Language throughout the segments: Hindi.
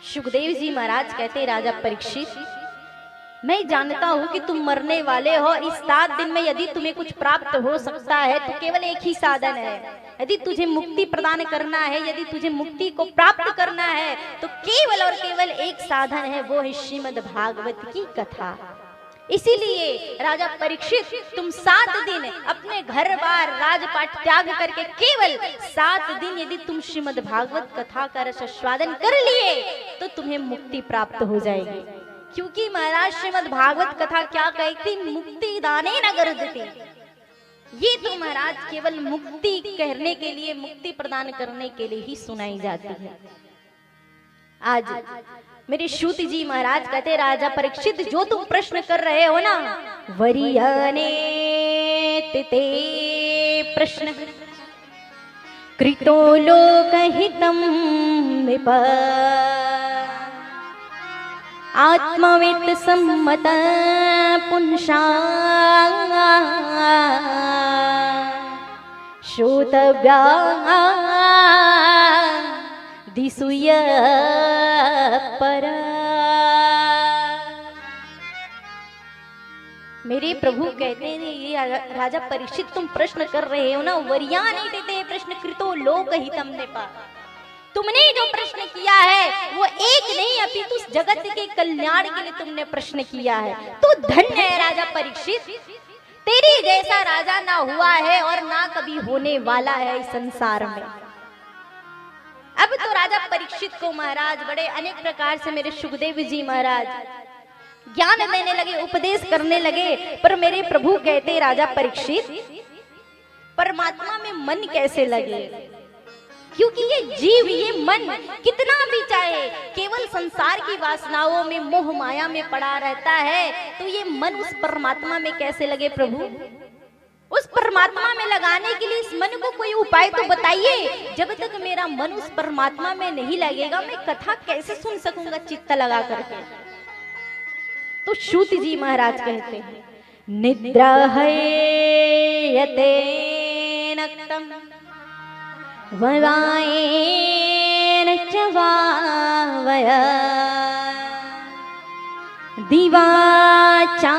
सुखदेव जी महाराज कहते, राजा परीक्षित, मैं जानता हूँ कि तुम मरने वाले हो। इस 7 दिन में यदि तुम्हें कुछ प्राप्त हो सकता है तो केवल एक ही साधन है। यदि तुझे मुक्ति प्रदान करना है, यदि तुझे मुक्ति को प्राप्त करना है तो केवल और केवल एक साधन है, वो है श्रीमद् भागवत की कथा। इसीलिए राजा परीक्षित, तुम 7 दिन अपने घर बार राजपाट त्याग करके केवल 7 दिन यदि तुम श्रीमद् भागवत कथा का रसास्वादन कर लिए तो तुम्हें मुक्ति प्राप्त हो जाएगी। क्योंकि महाराज श्रीमद् भागवत कथा क्या कहती, मुक्ति दाने न गर्जती। ये तो महाराज केवल मुक्ति कहने के लिए, मुक्ति प्रदान करने के लिए ही सुनाई जाती है। आज मेरे सूत जी महाराज कहते, राजा परीक्षित, जो तुम प्रश्न कर रहे हो ना, वरियने ते प्रश्न कृतो लोकहितं विप आत्मवेत सम्मत पुंसा श्रोतव्या दिसूय पर। मेरे प्रभु कहते हैं, ये राजा परीक्षित, तुम प्रश्न कर रहे हो ना, वरियाने देते प्रश्न कृतो लोकहितं निपा। तुमने जो प्रश्न किया है वो एक नहीं अपितु उस जगत के कल्याण के लिए तुमने प्रश्न किया है। तो धन्य है राजा परीक्षित, तेरी जैसा राजा ना हुआ है और ना कभी होने वाला है इस संसार में। अब तो राजा परीक्षित को महाराज बड़े अनेक प्रकार से मेरे सुखदेव जी महाराज ज्ञान देने लगे, उपदेश करने लगे। पर मेरे प्रभु कहते, राजा परीक्षित, परमात्मा में मन कैसे लगे? क्योंकि ये जीव, ये मन कितना भी चाहे केवल संसार की वासनाओं में, मोह माया में पड़ा रहता है, तो ये मन उस परमात्मा में कैसे लगे? प्रभु, उस परमात्मा में लगाने के लिए इस मन को कोई उपाय तो बताइए। जब तक मेरा मन उस परमात्मा में नहीं लगेगा, मैं कथा कैसे सुन सकूंगा चित्त लगा करके? तो सूत जी महाराज कहते हैं, निद्रा है यते नक्तम ववायेन च वावय दिवाचार्थ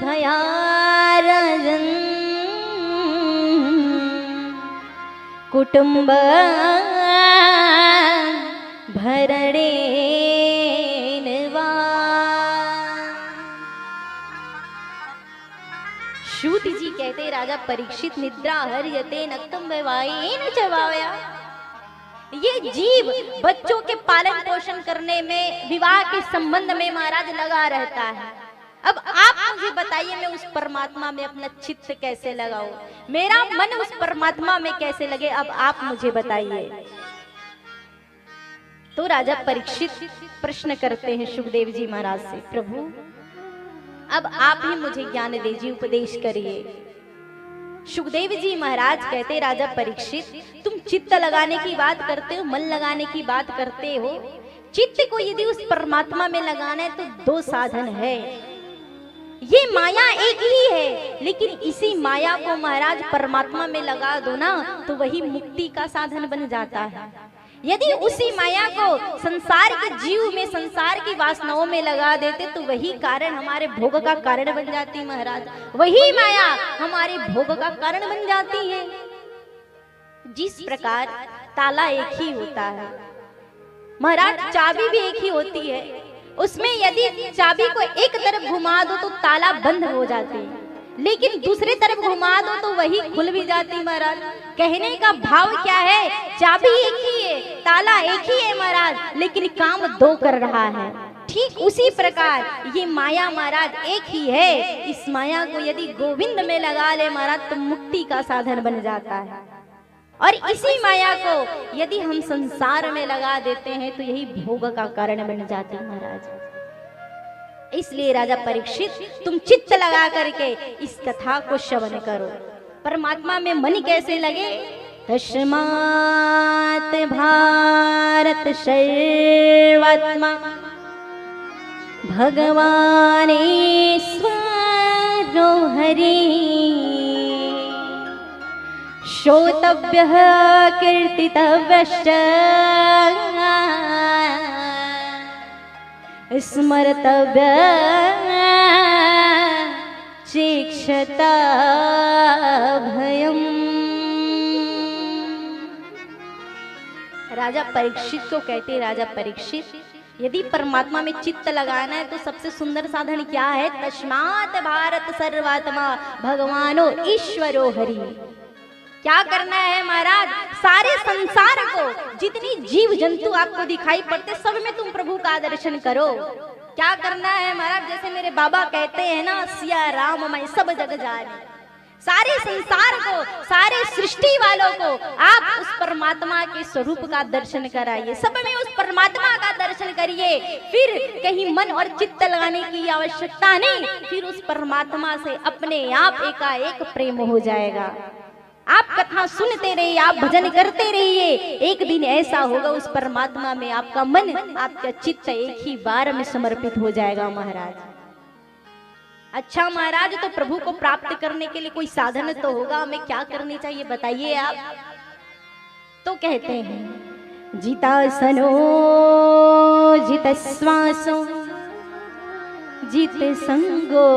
भयारजन् कुटुंब भरणेन वा। सूत जी कहते, राजा परीक्षित, निद्रा हर्यते नक्तम ववायेन च वावया। ये जीव बच्चों के पालन पोषण करने में, विवाह के संबंध में महाराज लगा रहता है। अब आप मुझे बताइए, मैं उस परमात्मा में अपना चित्त कैसे लगाऊं? मेरा मन उस परमात्मा में कैसे लगे? अब आप मुझे बताइए। तो राजा परीक्षित प्रश्न करते हैं सुखदेव जी महाराज से, प्रभु अब आप ही मुझे ज्ञान दीजिए, उपदेश करिए। सुखदेव जी महाराज कहते, राजा परीक्षित, तुम चित्त लगाने की बात करते हो, मन लगाने की बात करते हो। चित्त को यदि उस परमात्मा में लगाना है तो 2 साधन है। ये माया एक ही है, लेकिन इसी माया को महाराज परमात्मा में लगा दो ना, तो वही मुक्ति का साधन बन जाता है। यदि उसी माया को संसार के जीव में, संसार की वासनाओं में लगा देते तो वही कारण हमारे भोग का कारण बन जाती महाराज। वही माया हमारे भोग का कारण बन जाती है। जिस प्रकार ताला एक ही होता है महाराज, चाबी भी एक ही होती है। उसमें यदि चाबी को एक तरफ घुमा दो तो ताला बंद हो जाती है, लेकिन दूसरी तरफ घुमा दो तो वही खुल भी जाती महाराज। कहने का भाव क्या है? चाबी एक ही है, ताला एक ही है महाराज, लेकिन काम 2 कर रहा है। ठीक उसी प्रकार ये माया महाराज एक ही है। इस माया को यदि गोविंद में लगा ले महाराज तो मुक्ति का साधन बन जाता है, और इसी माया को यदि हम संसार में लगा देते हैं तो यही भोग का कारण बन जाती है महाराज। इसलिए राजा परीक्षित, तुम चित्त लगा करके इस कथा को श्रवण करो। परमात्मा में मन कैसे लगे? तस्मात् भारत सर्वात्मा भगवानेश्वरो हरि श्रोतव्यः कीर्तितव्यश्च स्मर्तव्य चेक्षता भयम। राजा परीक्षित को कहते, राजा परीक्षित, यदि परमात्मा में चित्त लगाना है तो सबसे सुंदर साधन क्या है? तस्मात् भारत सर्वात्मा भगवानो ईश्वरो हरि। क्या करना है महाराज? सारे संसार को, जितनी जीव जंतु आपको दिखाई पड़ते, सब में तुम प्रभु का दर्शन करो। क्या करना है महाराज? जैसे मेरे बाबा कहते हैं ना, सिया राम मैं सब जग जाने। सारे संसार को, सारे सृष्टि वालों को आप उस परमात्मा के स्वरूप का दर्शन कराइए, सब में उस परमात्मा का दर्शन करिए। फिर कहीं मन और चित्त लगाने की आवश्यकता नहीं, फिर उस परमात्मा से अपने आप एकाएक प्रेम हो जाएगा। आप कथा सुनते रहिए, आप भजन करते रहिए, एक दिन ऐसा होगा उस परमात्मा में आपका मन, आपका चित्त एक ही बार में समर्पित हो जाएगा महाराज। अच्छा महाराज, तो प्रभु को प्राप्त करने के लिए कोई साधन तो होगा, हमें क्या करनी चाहिए बताइए आप। तो कहते हैं, जितासनो जित श्वासो जित संगो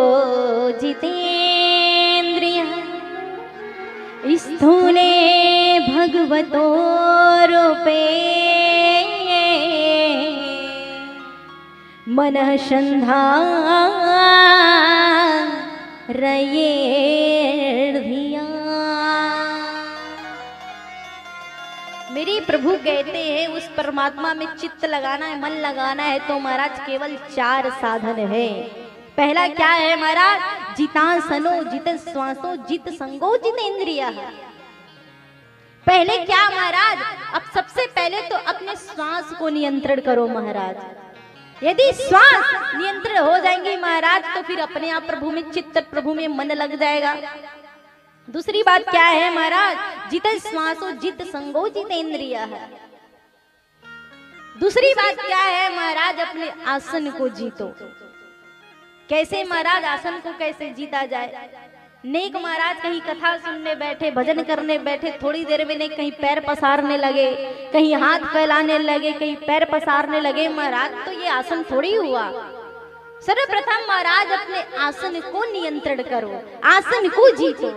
जितेन्द्रिय स्थूले भगवतो रूपे मनः संधारयेर्धिया। मेरे प्रभु कहते हैं, उस परमात्मा में चित्त लगाना है, मन लगाना है तो महाराज केवल 4 साधन है। पहला क्या है महाराज? जितासनो जित श्वासो जित संगो जित इंद्रिया। पहले क्या महाराज? अब सबसे पहले तो अपने श्वास को नियंत्रण करो महाराज। यदि श्वास नियंत्रण हो जाएंगे महाराज, तो फिर अपने आप प्रभु में चित्त, प्रभु में मन लग जाएगा। दूसरी बात क्या है महाराज? जित श्वासो जित संगो जित इंद्रिया। दूसरी बात क्या है महाराज? अपने आसन को जीतो। कैसे महाराज? आसन को कैसे जीता जाए? नेक महाराज कहीं कथा सुनने बैठे, भजन करने बैठे, थोड़ी देर में नहीं कहीं पैर पसारने लगे, कहीं हाथ फैलाने लगे, कहीं पैर पसारने लगे महाराज, तो ये आसन थोड़ी हुआ। सर्वप्रथम महाराज अपने आसन को नियंत्रण करो, आसन को जीतो,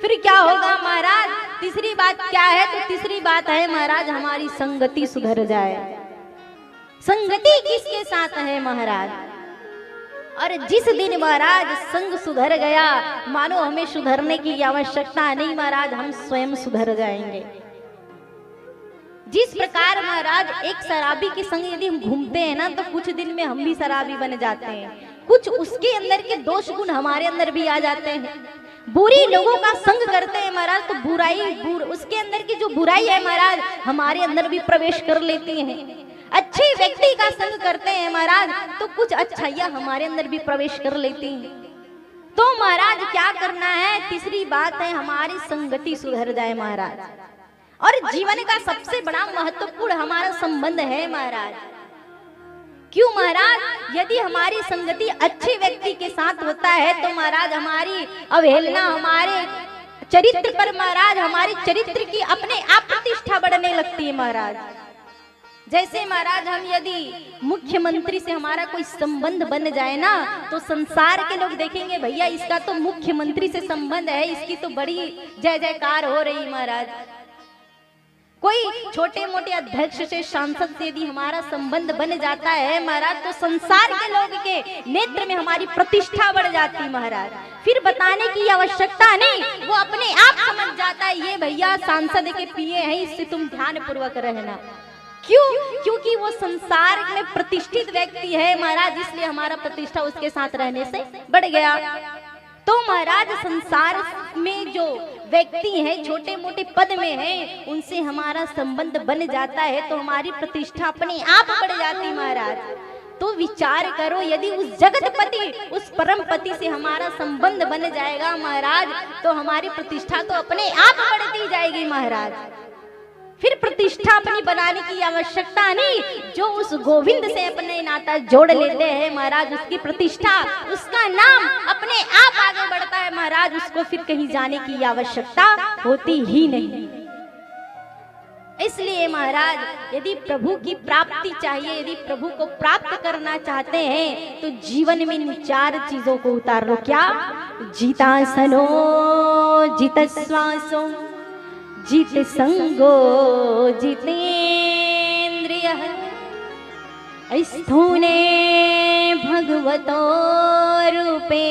फिर क्या होगा महाराज? तीसरी बात क्या है? तो तीसरी बात है महाराज, हमारी संगति सुधर जाए। संगति किसके साथ है महाराज? और जिस दिन महाराज संग सुधर गया, मानो हमें सुधरने की आवश्यकता नहीं महाराज, हम स्वयं सुधर जाएंगे। जिस प्रकार महाराज एक शराबी के संग यदि हम घूमते हैं ना, तो कुछ दिन में हम भी शराबी बन जाते हैं, कुछ उसके अंदर के दोष गुण हमारे अंदर भी आ जाते हैं। बुरी लोगों का संग करते हैं महाराज, तो उसके अंदर की जो बुराई है महाराज हमारे अंदर भी प्रवेश कर लेती है। अच्छे व्यक्ति का संग करते हैं महाराज, तो कुछ अच्छाइयां हमारे अंदर भी प्रवेश कर लेती हैं। तो महाराज क्या करना है? तीसरी बात है, हमारी संगति सुधर जाए महाराज। और जीवन का सबसे बड़ा महत्वपूर्ण हमारा संबंध है महाराज। क्यों महाराज? यदि हमारी संगति अच्छे व्यक्ति के साथ होता है तो महाराज हमारी अवहेलना हमारे चरित्र पर महाराज, हमारे चरित्र की अपने आप प्रतिष्ठा बढ़ने लगती है महाराज। जैसे महाराज हम यदि मुख्यमंत्री से हमारा कोई संबंध बन जाए ना, तो संसार के लोग देखेंगे भैया इसका तो मुख्यमंत्री से संबंध है, इसकी तो बड़ी जय जयकार हो रही महाराज। कोई छोटे मोटे अध्यक्ष से, सांसद से यदि हमारा संबंध बन जाता है महाराज, तो संसार के लोग के नेत्र में हमारी प्रतिष्ठा बढ़ जाती महाराज। फिर बताने की आवश्यकता नहीं, वो अपने आप समझ जाता है ये भैया सांसद के पिए हैं, इससे तुम ध्यान पूर्वक रहना। क्यों? क्योंकि वो संसार में प्रतिष्ठित व्यक्ति है महाराज, इसलिए हमारा प्रतिष्ठा उसके साथ रहने से बढ़ गया। तो महाराज संसार में जो व्यक्ति है छोटे मोटे पद में है, उनसे हमारा संबंध बन जाता है तो हमारी प्रतिष्ठा अपने आप बढ़ जाती महाराज। तो विचार करो, यदि उस जगतपति, उस परम पति से हमारा संबंध बन जाएगा महाराज, तो हमारी प्रतिष्ठा तो अपने आप बढ़ती जाएगी महाराज। फिर प्रतिष्ठा अपनी बनाने की आवश्यकता नहीं, जो उस गोविंद से अपने नाता जोड़ लेते हैं महाराज, उसकी प्रतिष्ठा, उसका नाम अपने आप आगे बढ़ता है महाराज। महाराज, उसको फिर कहीं जाने की आवश्यकता होती ही नहीं। इसलिए महाराज, यदि प्रभु की प्राप्ति चाहिए, यदि प्रभु को प्राप्त करना चाहते हैं तो जीवन में इन 4 चीजों को उतार लो। क्या? जितासनो जित श्वासो जित संगो जितेन्द्रिय स्थूने भगवतो रूपे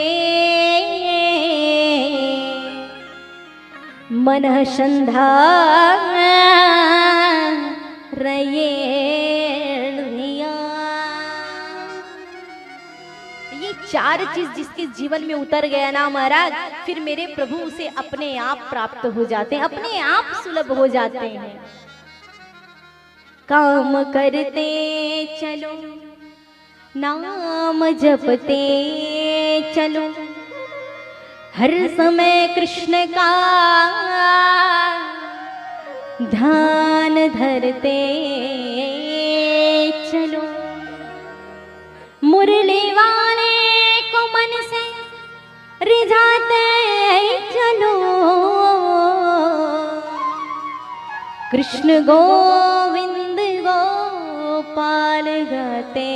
मनः संधारयेण्या। ये 4 चीज जिसके जीवन में उतर गया ना महाराज, फिर मेरे प्रभु उसे अपने आप प्राप्त हो जाते हैं, अपने आप सुलभ हो जाते हैं। काम करते चलो, नाम जपते चलो, हर समय कृष्ण का ध्यान धरते चलो, मुरली वाले को मन से रिझाते चलो, कृष्ण गोविंद गोपाल गाते